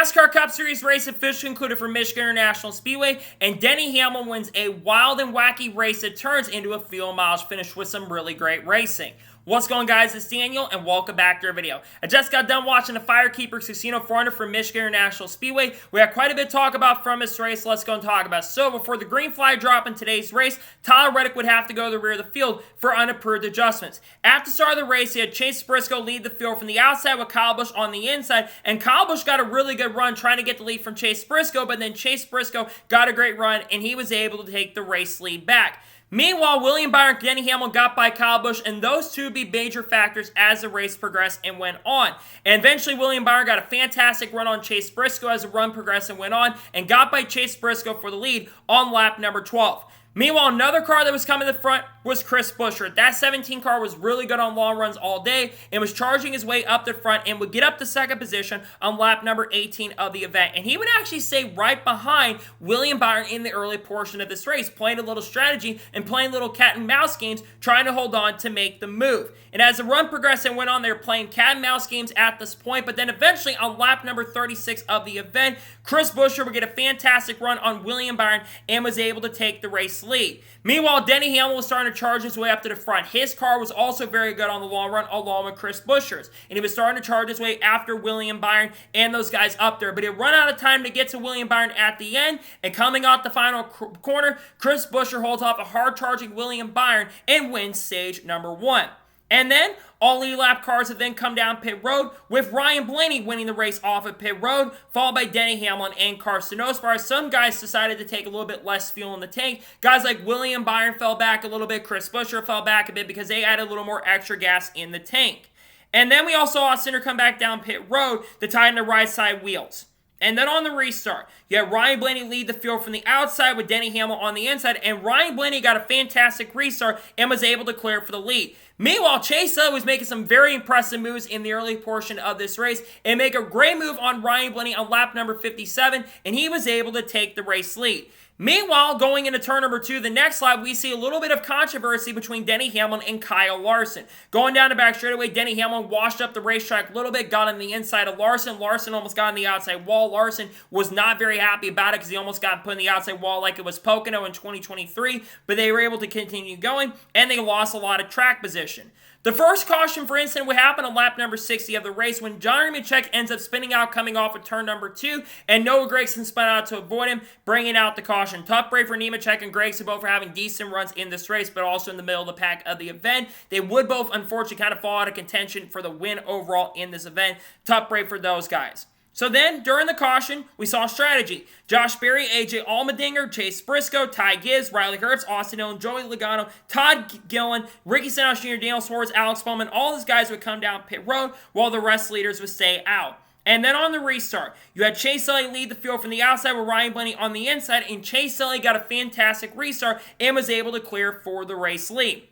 NASCAR Cup Series race officially concluded for Michigan International Speedway, and Denny Hamlin wins a wild and wacky race that turns into a field miles finish with some really great racing. What's going on, guys? It's Daniel, and welcome back to our video. I just got done watching the Firekeepers Casino 400 for Michigan International Speedway. We had quite a bit to talk about from this race. Let's go and talk about it. So, before the green flag drop in today's race, Tyler Reddick would have to go to the rear of the field for unapproved adjustments. At the start of the race, he had Chase Briscoe lead the field from the outside with Kyle Busch on the inside, and Kyle Busch got a really good run trying to get the lead from Chase Briscoe, but then Chase Briscoe got a great run, and he was able to take the race lead back. Meanwhile, William Byron and Denny Hamlin got by Kyle Busch, and those two would be major factors as the race progressed and went on. And eventually, William Byron got a fantastic run on Chase Briscoe as the run progressed and went on, and got by Chase Briscoe for the lead on lap number 12. Meanwhile, another car that was coming to the front was Chris Buescher. That 17 car was really good on long runs all day and was charging his way up the front and would get up to second position on lap number 18 of the event. And he would actually stay right behind William Byron in the early portion of this race, playing a little strategy and playing little cat and mouse games, trying to hold on to make the move. And as the run progressed and went on, they were playing cat and mouse games at this point, but then eventually on lap number 36 of the event, Chris Buescher would get a fantastic run on William Byron and was able to take the race lead. Meanwhile, Denny Hamlin was starting to charge his way up to the front. His car was also very good on the long run, along with Chris Buescher's. And he was starting to charge his way after William Byron and those guys up there. But he run out of time to get to William Byron at the end. And coming out the final corner, Chris Buescher holds off a hard-charging William Byron and wins stage number 1. And then, all E-lap cars have then come down pit road, with Ryan Blaney winning the race off of pit road, followed by Denny Hamlin and Carson Osbar. Some guys decided to take a little bit less fuel in the tank. Guys like William Byron fell back a little bit, Chris Buescher fell back a bit because they added a little more extra gas in the tank. And then we also saw Center come back down pit road to tighten the right side wheels. And then on the restart, you had Ryan Blaney lead the field from the outside with Denny Hamlin on the inside, and Ryan Blaney got a fantastic restart and was able to clear for the lead. Meanwhile, Chase Elliott was making some very impressive moves in the early portion of this race and make a great move on Ryan Blaney on lap number 57, and he was able to take the race lead. Meanwhile, going into turn number 2, the next lap, we see a little bit of controversy between Denny Hamlin and Kyle Larson. Going down the back straightaway, Denny Hamlin washed up the racetrack a little bit, got on the inside of Larson. Larson almost got on the outside wall. Larson was not very happy about it because he almost got put in the outside wall like it was Pocono in 2023, but they were able to continue going, and they lost a lot of track position. The first caution for incident would happen on lap number 60 of the race when John Nemechek ends up spinning out coming off of turn number 2, and Noah Gragson spun out to avoid him, bringing out the caution. Tough break for Nemechek and Gragson both for having decent runs in this race, but also in the middle of the pack of the event. They would both, unfortunately, kind of fall out of contention for the win overall in this event. Tough break for those guys. So then, during the caution, we saw strategy. Josh Berry, AJ Allmendinger, Chase Briscoe, Ty Gibbs, Riley Herbst, Austin Dillon, Joey Logano, Todd Gillen, Ricky Stenhouse Jr., Daniel Suarez, Alex Bowman, all those guys would come down pit road while the rest leaders would stay out. And then on the restart, you had Chase Elliott lead the field from the outside with Ryan Blaney on the inside, and Chase Elliott got a fantastic restart and was able to clear for the race lead.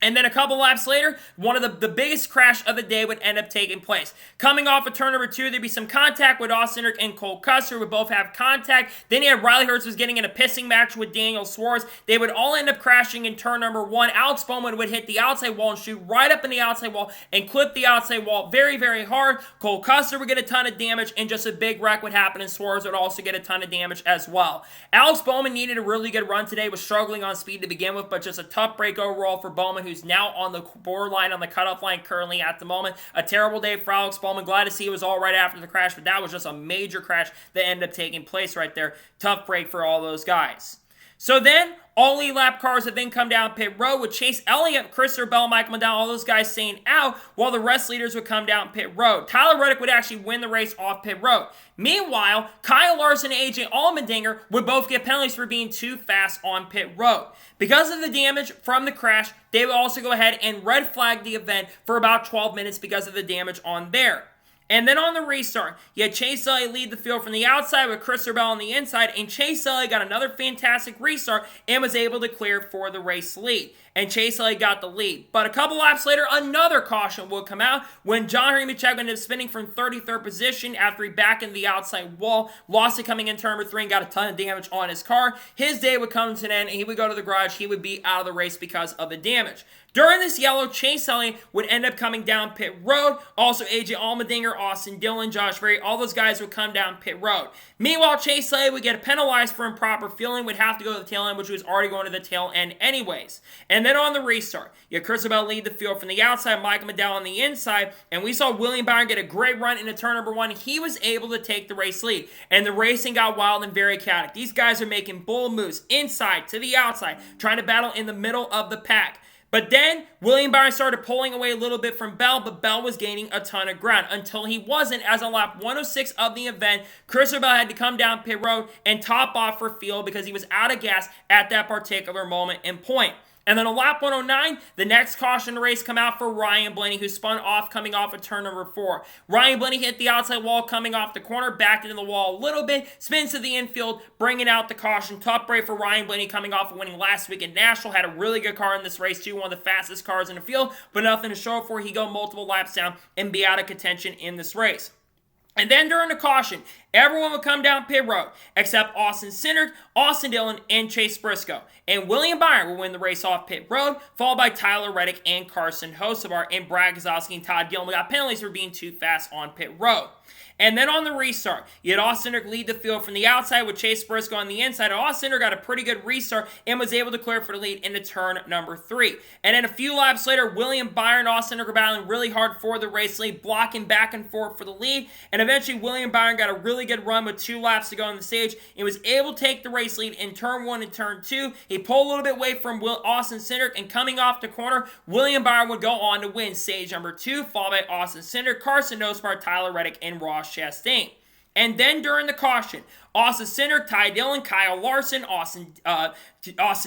And then a couple laps later, one of the biggest crash of the day would end up taking place. Coming off of turn number 2, there'd be some contact with Austin Cindric and Cole Custer, would both have contact. Then you had Riley Herbst was getting in a pissing match with Daniel Suarez. They would all end up crashing in turn number 1. Alex Bowman would hit the outside wall and shoot right up in the outside wall and clip the outside wall very, very hard. Cole Custer would get a ton of damage, and just a big wreck would happen, and Suarez would also get a ton of damage as well. Alex Bowman needed a really good run today, was struggling on speed to begin with, but just a tough break overall for Bowman, who's now on the borderline, on the cutoff line currently at the moment. A terrible day for Alex Bowman. Glad to see it was all right after the crash, but that was just a major crash that ended up taking place right there. Tough break for all those guys. So then, all E-lap cars have then come down pit road with Chase Elliott, Christopher Bell, Michael McDowell, all those guys staying out, while the rest leaders would come down pit road. Tyler Reddick would actually win the race off pit road. Meanwhile, Kyle Larson and AJ Allmendinger would both get penalties for being too fast on pit road. Because of the damage from the crash, they would also go ahead and red flag the event for about 12 minutes because of the damage on there. And then on the restart, you had Chase Elliott lead the field from the outside with Christopher Bell on the inside, and Chase Elliott got another fantastic restart and was able to clear for the race lead. And Chase Elliott got the lead. But a couple laps later, another caution would come out when John Nemechek ended up spinning from 33rd position after he backed into the outside wall, lost it coming in turn number 3 and got a ton of damage on his car. His day would come to an end and he would go to the garage. He would be out of the race because of the damage. During this yellow, Chase Elliott would end up coming down pit road. Also, AJ Allmendinger, Austin Dillon, Josh Berry, all those guys would come down pit road. Meanwhile, Chase Elliott would get penalized for improper fueling, would have to go to the tail end, which was already going to the tail end anyways. And then on the restart, you had Chris Bell lead the field from the outside, Michael McDowell on the inside, and we saw William Byron get a great run into turn number 1. He was able to take the race lead, and the racing got wild and very chaotic. These guys are making bold moves inside to the outside, trying to battle in the middle of the pack. But then, William Byron started pulling away a little bit from Bell, but Bell was gaining a ton of ground until he wasn't, as on lap 106 of the event, Christopher Bell had to come down pit road and top off for fuel because he was out of gas at that particular moment and point. And then on lap 109, the next caution race come out for Ryan Blaney, who spun off coming off of turn number 4. Ryan Blaney hit the outside wall coming off the corner, backed into the wall a little bit, spins to the infield, bringing out the caution. Tough break for Ryan Blaney coming off of winning last week at Nashville. Had a really good car in this race too, one of the fastest cars in the field, but nothing to show for. He go multiple laps down and be out of contention in this race. And then during the caution, everyone would come down pit road except Austin Cindric, Austin Dillon, and Chase Briscoe. And William Byron will win the race off pit road, followed by Tyler Reddick and Carson Hocevar, and Brad Keselowski and Todd Gilliland got penalties for being too fast on pit road. And then on the restart, you had Austin Cindric lead the field from the outside with Chase Briscoe on the inside. Austin Cindric got a pretty good restart and was able to clear for the lead into turn number 3. And then a few laps later, William Byron and Austin Cindric were battling really hard for the race lead, blocking back and forth for the lead. And eventually, William Byron got a really good run with 2 laps to go on the stage and was able to take the race lead in turn 1 and turn 2. He pulled a little bit away from Austin Cindric, and coming off the corner, William Byron would go on to win stage number 2, followed by Austin Cindric, Carson Hocevar, Tyler Reddick, and Ross Chastain. And then during the caution, Austin Cindric, Ty Dillon, Kyle Larson, Austin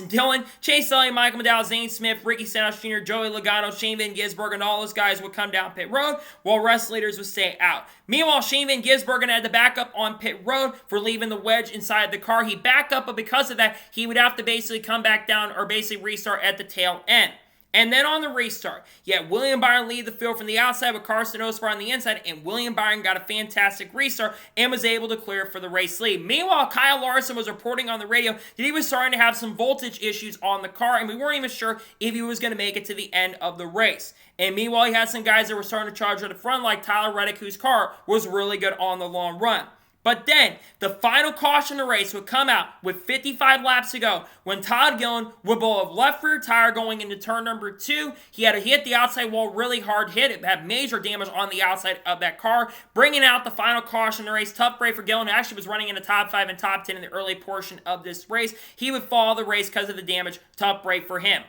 Dillon, Chase Elliott, Michael McDowell, Zane Smith, Ricky Stenhouse Jr., Joey Logano, Shane Van Gisbergen, and all those guys would come down pit road, while rest leaders would stay out. Meanwhile, Shane Van Gisbergen had to back up on pit road for leaving the wedge inside the car. He backed up, but because of that, he would have to basically come back down or basically restart at the tail end. And then on the restart, William Byron lead the field from the outside with Carson Hocevar on the inside, and William Byron got a fantastic restart and was able to clear for the race lead. Meanwhile, Kyle Larson was reporting on the radio that he was starting to have some voltage issues on the car, and we weren't even sure if he was going to make it to the end of the race. And meanwhile, he had some guys that were starting to charge at the front, like Tyler Reddick, whose car was really good on the long run. But then, the final caution of the race would come out with 55 laps to go when Todd Gilliland would blow a left rear tire going into turn number 2. He had to hit the outside wall really hard hit. It had major damage on the outside of that car, bringing out the final caution of the race. Tough break for Gilliland, who actually was running in the top 5 and top 10 in the early portion of this race. He would follow the race because of the damage. Tough break for him.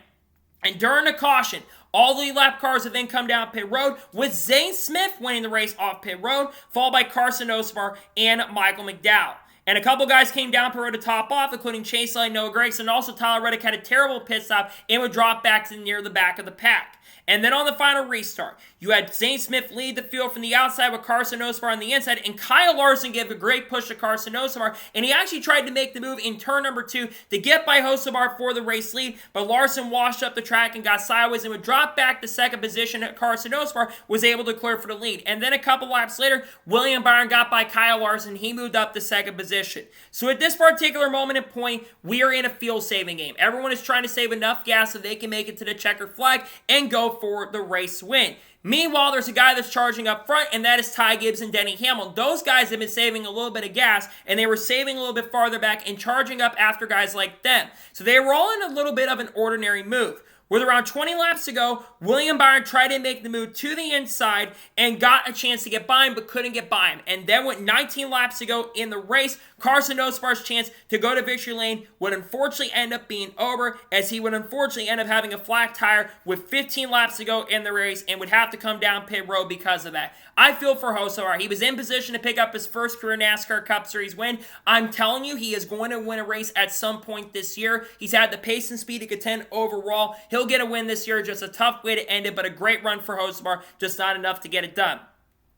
And during the caution, all the lap cars would then come down pit road, with Zane Smith winning the race off pit road, followed by Carson Hocevar and Michael McDowell. And a couple guys came down pit road to top off, including Chase Elliott, Noah Gragson, and also Tyler Reddick had a terrible pit stop and would drop back to near the back of the pack. And then on the final restart, you had Zane Smith lead the field from the outside with Carson Hocevar on the inside, and Kyle Larson gave a great push to Carson Hocevar, and he actually tried to make the move in turn number 2 to get by Hocevar for the race lead, but Larson washed up the track and got sideways and would drop back to second position. Carson Hocevar was able to clear for the lead. And then a couple laps later, William Byron got by Kyle Larson. He moved up to second position. So at this particular moment and point, we are in a fuel-saving game. Everyone is trying to save enough gas so they can make it to the checkered flag and go for the race win. Meanwhile, there's a guy that's charging up front, and that is Ty Gibbs and Denny Hamlin. Those guys have been saving a little bit of gas, and they were saving a little bit farther back and charging up after guys like them. So they were all in a little bit of an ordinary move. With around 20 laps to go, William Byron tried to make the move to the inside and got a chance to get by him, but couldn't get by him. And then with 19 laps to go in the race, Carson Hocevar's chance to go to victory lane would unfortunately end up being over, as he would unfortunately end up having a flat tire with 15 laps to go in the race and would have to come down pit road because of that. I feel for Hocevar. He was in position to pick up his first career NASCAR Cup Series win. I'm telling you, he is going to win a race at some point this year. He's had the pace and speed to contend overall. He'll get a win this year. Just a tough way to end it, but a great run for Hocevar. Just not enough to get it done.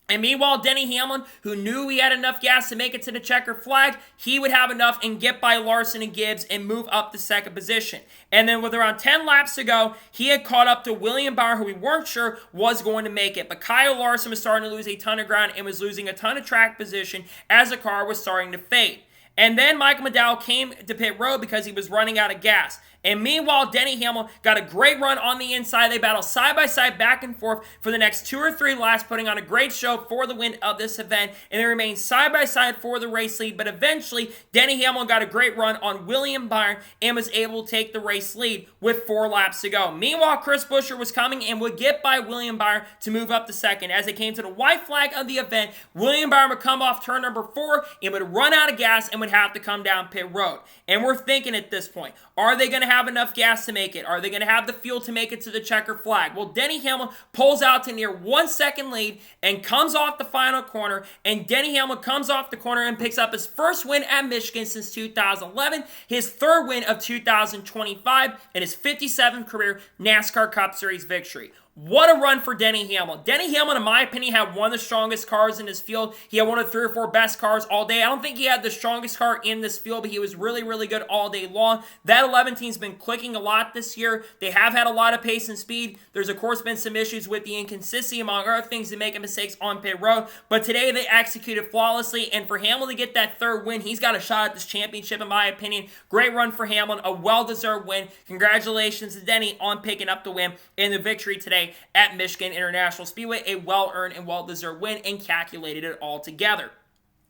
And meanwhile, Denny Hamlin, who knew he had enough gas to make it to the checker flag, he would have enough and get by Larson and Gibbs and move up to second position. And then with around 10 laps to go, he had caught up to William Byron, who we weren't sure was going to make it. But Kyle Larson was starting to lose a ton of ground and was losing a ton of track position as the car was starting to fade. And then Michael McDowell came to pit road because he was running out of gas. And meanwhile, Denny Hamlin got a great run on the inside. They battle side by side, back and forth for the next 2 or 3 laps, putting on a great show for the win of this event. And they remain side by side for the race lead. But eventually, Denny Hamlin got a great run on William Byron and was able to take the race lead with 4 laps to go. Meanwhile, Chris Buescher was coming and would get by William Byron to move up to second. As it came to the white flag of the event, William Byron would come off turn number 4 and would run out of gas and would have to come down pit road. And we're thinking at this point, are they going to have enough gas to make it? Are they going to have the fuel to make it to the checker flag? Well, Denny Hamlin pulls out to near 1 second lead and comes off the final corner. And Denny Hamlin comes off the corner and picks up his first win at Michigan since 2011, his 3rd win of 2025, and his 57th career NASCAR Cup Series victory. What a run for Denny Hamlin. Denny Hamlin, in my opinion, had one of the strongest cars in his field. He had one of the 3 or 4 best cars all day. I don't think he had the strongest car in this field, but he was really, really good all day long. That 11 team's been clicking a lot this year. They have had a lot of pace and speed. There's, of course, been some issues with the inconsistency, among other things, and making mistakes on pit road. But today, they executed flawlessly, and for Hamlin to get that 3rd win, he's got a shot at this championship, in my opinion. Great run for Hamlin, a well-deserved win. Congratulations to Denny on picking up the win and the victory today at Michigan International Speedway, a well-earned and well-deserved win, and calculated it all together.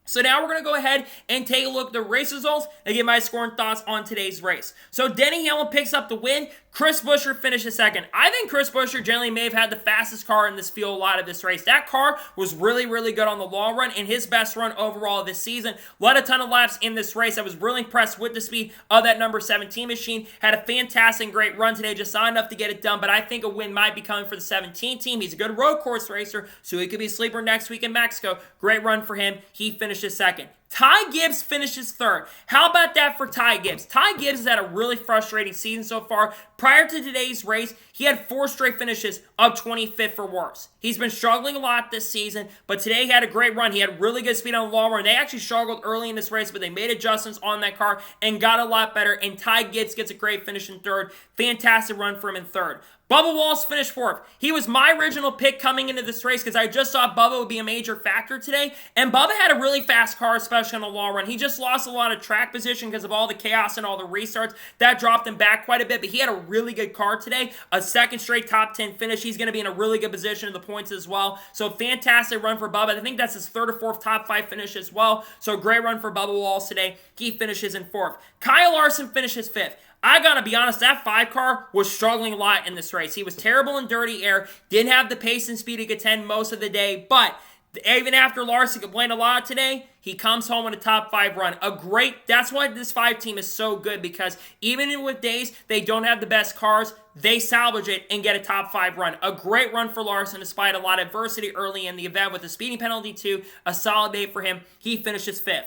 So now we're going to go ahead and take a look at the race results and get my score and thoughts on today's race. So Denny Hamlin picks up the win. Chris Buescher finishes second. I think Chris Buescher generally may have had the fastest car in this field a lot of this race. That car was really, really good on the long run and his best run overall this season. Led a ton of laps in this race. I was really impressed with the speed of that number 17 machine. Had a fantastic, great run today. Just not enough to get it done, but I think a win might be coming for the 17 team. He's a good road course racer, so he could be a sleeper next week in Mexico. Great run for him. He finishes second. Ty Gibbs finishes 3rd. How about that for Ty Gibbs? Ty Gibbs has had a really frustrating season so far. Prior to today's race, he had 4 straight finishes of 25th or worse. He's been struggling a lot this season, but today he had a great run. He had really good speed on the long run. They actually struggled early in this race, but they made adjustments on that car and got a lot better, and Ty Gibbs gets a great finish in 3rd. Fantastic run for him in 3rd. Bubba Wallace finished 4th. He was my original pick coming into this race because I just thought Bubba would be a major factor today. And Bubba had a really fast car, especially on the long run. He just lost a lot of track position because of all the chaos and all the restarts. That dropped him back quite a bit, but he had a really good car today. A 2nd straight top 10 finish. He's going to be in a really good position in the points as well. So fantastic run for Bubba. I think that's his 3rd or 4th top 5 finish as well. So great run for Bubba Wallace today. He finishes in 4th. Kyle Larson finishes 5th. I gotta be honest, that 5 car was struggling a lot in this race. He was terrible in dirty air, didn't have the pace and speed to contend most of the day, but even after Larson complained a lot today, he comes home with a top 5 run. That's why this 5 team is so good, because even with days they don't have the best cars, they salvage it and get a top 5 run. A great run for Larson despite a lot of adversity early in the event with a speeding penalty too. A solid day for him. He finishes 5th.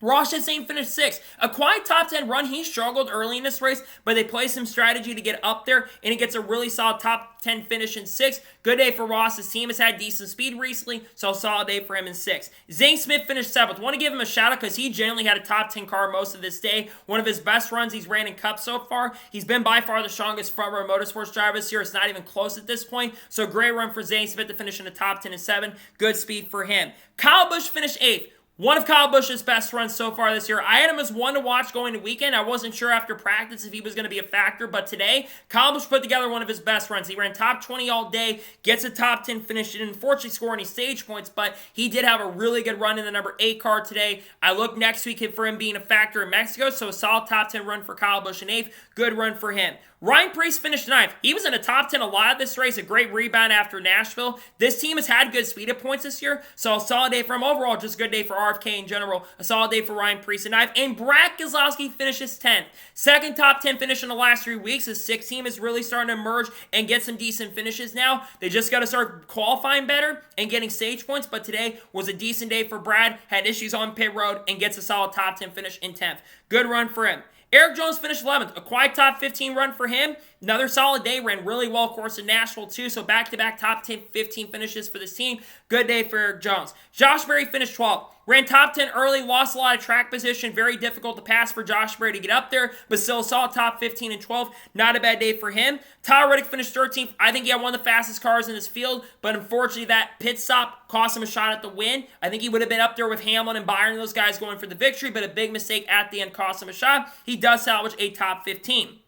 Ross Chastain finished 6th. A quiet top 10 run. He struggled early in this race, but they play some strategy to get up there, and he gets a really solid top 10 finish in 6th. Good day for Ross. His team has had decent speed recently, so a solid day for him in 6th. Zane Smith finished 7th. Want to give him a shout out because he generally had a top 10 car most of this day. One of his best runs he's ran in Cup so far. He's been by far the strongest front row motorsports driver this year. It's not even close at this point. So great run for Zane Smith to finish in the top 10 and 7. Good speed for him. Kyle Busch finished 8th. One of Kyle Busch's best runs so far this year. I had him as one to watch going to weekend. I wasn't sure after practice if he was going to be a factor, but today, Kyle Busch put together one of his best runs. He ran top 20 all day, gets a top 10 finish. He didn't unfortunately score any stage points, but he did have a really good run in the number 8 car today. I look next week for him being a factor in Mexico, so a solid top 10 run for Kyle Busch in 8th. Good run for him. Ryan Preece finished 9th. He was in the top 10 a lot of this race. A great rebound after Nashville. This team has had good speed at points this year, so a solid day for him. Overall, just a good day for RFK in general. A solid day for Ryan Preece in 9th. And Brad Keselowski finishes 10th. Second top 10 finish in the last 3 weeks. His 6th team is really starting to emerge and get some decent finishes now. They just got to start qualifying better and getting stage points, but today was a decent day for Brad. Had issues on pit road and gets a solid top 10 finish in 10th. Good run for him. Eric Jones finished 11th. A quiet top 15 run for him. Another solid day. Ran really well, of course, in Nashville, too. So back-to-back top 10, 15 finishes for this team. Good day for Eric Jones. Josh Berry finished 12th. Ran top 10 early, lost a lot of track position. Very difficult to pass for Josh Berry to get up there, but still saw top 15 and 12. Not a bad day for him. Tyler Reddick finished 13th. I think he had one of the fastest cars in this field, but unfortunately that pit stop cost him a shot at the win. I think he would have been up there with Hamlin and Byron, those guys going for the victory, but a big mistake at the end cost him a shot. He does salvage a top 15.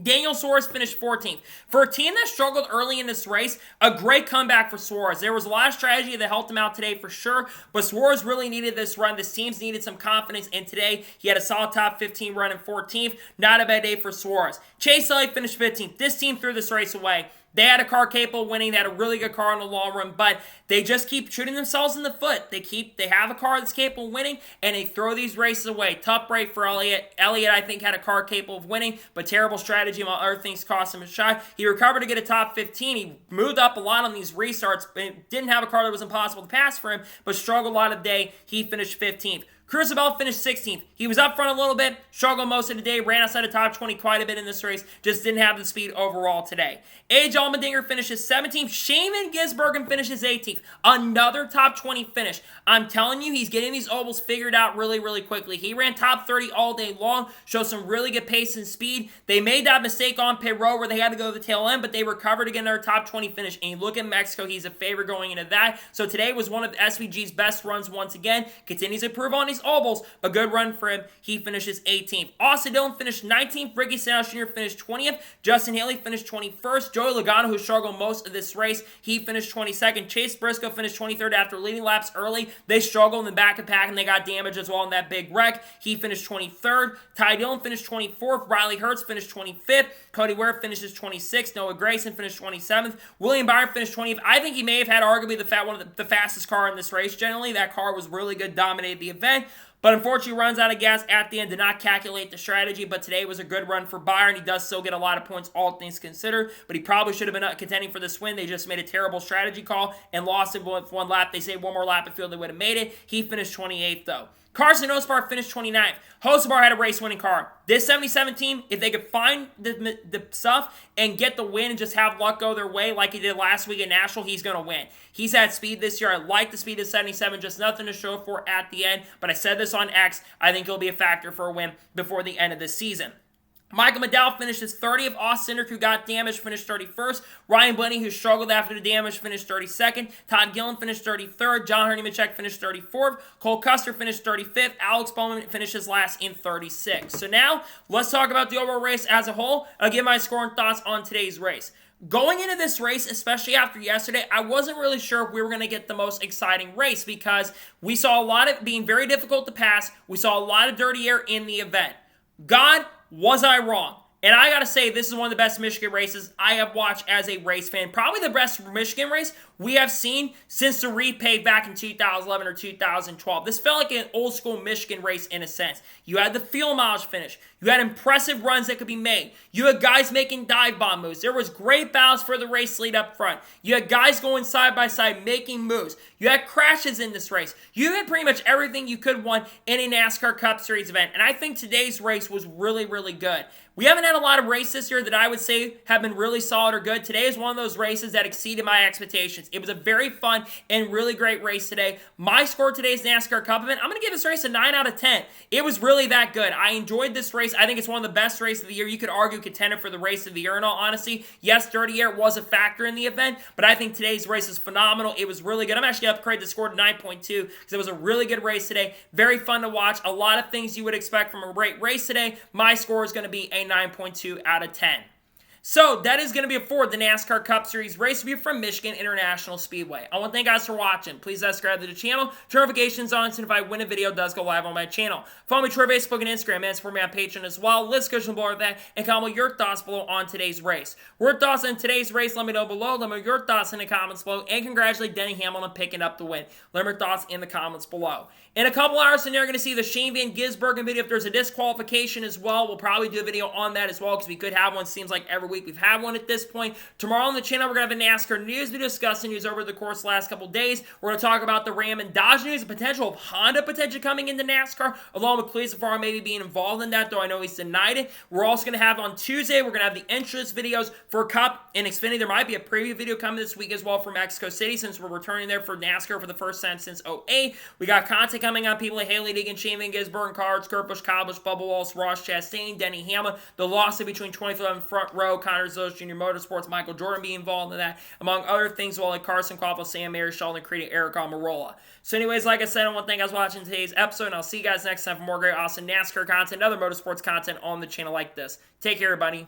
Daniel Suarez finished 14th. For a team that struggled early in this race, a great comeback for Suarez. There was a lot of strategy that helped him out today for sure, but Suarez really needed this run. This team's needed some confidence, and today he had a solid top 15 run in 14th. Not a bad day for Suarez. Chase Elliott finished 15th. This team threw this race away. They had a car capable of winning. They had a really good car in the long run, but they just keep shooting themselves in the foot. They have a car that's capable of winning, and they throw these races away. Tough break for Elliott. Elliott, I think, had a car capable of winning, but terrible strategy while other things cost him a shot. He recovered to get a top 15. He moved up a lot on these restarts, but didn't have a car that was impossible to pass for him, but struggled a lot of the day. He finished 15th. Cruzabel finished 16th. He was up front a little bit, struggled most of the day, ran outside the top 20 quite a bit in this race, just didn't have the speed overall today. A.J. Allmendinger finishes 17th. Shane Van Gisbergen finishes 18th. Another top 20 finish. I'm telling you, he's getting these ovals figured out really, really quickly. He ran top 30 all day long, showed some really good pace and speed. They made that mistake on pit road where they had to go to the tail end, but they recovered to get another top 20 finish. And you look at Mexico, he's a favorite going into that. So today was one of SVG's best runs once again. Continues to improve on his ovals. A good run for him. He finishes 18th. Austin Dillon finished 19th. Ricky Stenhouse Jr. finished 20th. Justin Haley finished 21st. Joey Logano, who struggled most of this race, he finished 22nd. Chase Briscoe finished 23rd after leading laps early. They struggled in the back of the pack, and they got damaged as well in that big wreck. He finished 23rd. Ty Dillon finished 24th. Riley Hertz finished 25th. Cody Ware finishes 26th. Noah Gragson finished 27th. William Byron finished 20th. I think he may have had arguably one of the fastest car in this race. Generally, that car was really good, dominated the event. But unfortunately runs out of gas at the end, did not calculate the strategy, but today was a good run for Byron. He does still get a lot of points, all things considered, but he probably should have been contending for this win. They just made a terrible strategy call and lost it with one lap. They say one more lap of field, they would have made it. He finished 28th, though. Carson Hocebar finished 29th. Hocebar had a race-winning car. This 77 team, if they could find the stuff and get the win and just have luck go their way like he did last week at Nashville, he's going to win. He's had speed this year. I like the speed of 77, just nothing to show for at the end. But I said this on X, I think he'll be a factor for a win before the end of this season. Michael McDowell finishes 30th. Austin Cindric, who got damaged, finished 31st. Ryan Blaney, who struggled after the damage, finished 32nd. Todd Gillen finished 33rd. John Hernimacek finished 34th. Cole Custer finished 35th. Alex Bowman finishes last in 36th. So now, let's talk about the overall race as a whole. I'll give my score and thoughts on today's race. Going into this race, especially after yesterday, I wasn't really sure if we were going to get the most exciting race because we saw a lot of it being very difficult to pass. We saw a lot of dirty air in the event. God, was I wrong? And I gotta say, this is one of the best Michigan races I have watched as a race fan. Probably the best Michigan race we have seen since the repave back in 2011 or 2012. This felt like an old school Michigan race in a sense. You had the field mileage finish. You had impressive runs that could be made. You had guys making dive bomb moves. There was great battles for the race lead up front. You had guys going side by side making moves. You had crashes in this race. You had pretty much everything you could want in a NASCAR Cup Series event. And I think today's race was really, really good. We haven't had a lot of races this year that I would say have been really solid or good. Today is one of those races that exceeded my expectations. It was a very fun and really great race today. My score today's NASCAR Cup event, I'm going to give this race a 9 out of 10. It was really that good. I enjoyed this race. I think it's one of the best races of the year. You could argue contender for the race of the year in all honesty. Yes, dirty air was a factor in the event, but I think today's race is phenomenal. It was really good. I'm actually going to upgrade the score to 9.2 because it was a really good race today. Very fun to watch. A lot of things you would expect from a great race today. My score is going to be a 9.2 out of 10. So, that is going to be it for the NASCAR Cup Series race review from Michigan International Speedway. I want to thank you guys for watching. Please subscribe to the channel, turn notifications on, so if I win a video, it does go live on my channel. Follow me on Twitter, Facebook, and Instagram, and support me on Patreon as well. Let's go below that, and comment your thoughts below on today's race. Your thoughts on today's race, let me know below. Let me know your thoughts in the comments below, and congratulate Denny Hamlin on picking up the win. Let me know your thoughts in the comments below. In a couple hours from there, you're going to see the Shane Van Gisbergen video. If there's a disqualification as well, we'll probably do a video on that as well because we could have one. Seems like every week we've had one at this point. Tomorrow on the channel, we're going to have a NASCAR news video discussing news over the course of the last couple days. We're going to talk about the Ram and Dodge news, the potential of Honda potentially coming into NASCAR, along with Cleese Farr maybe being involved in that, though I know he's denied it. We're also going to have on Tuesday, we're going to have the entrance videos for Cup and Xfinity. There might be a preview video coming this week as well from Mexico City since we're returning there for NASCAR for the first time since 2008. We got content coming on people like Haley Deegan, Shane Van Gisbergen, Cards, Kurt Busch, Kyle Busch, Bubba Wallace, Ross Chastain, Denny Hamlin, the loss between 2011 front row, Connor Zos Jr. Motorsports, Michael Jordan being involved in that, among other things, well, like Carson Quaffle, Sam Mayer, Sheldon Creed, Eric Almirola. So anyways, like I said, I want to thank you guys for watching today's episode, and I'll see you guys next time for more great, awesome NASCAR content and other motorsports content on the channel like this. Take care, everybody.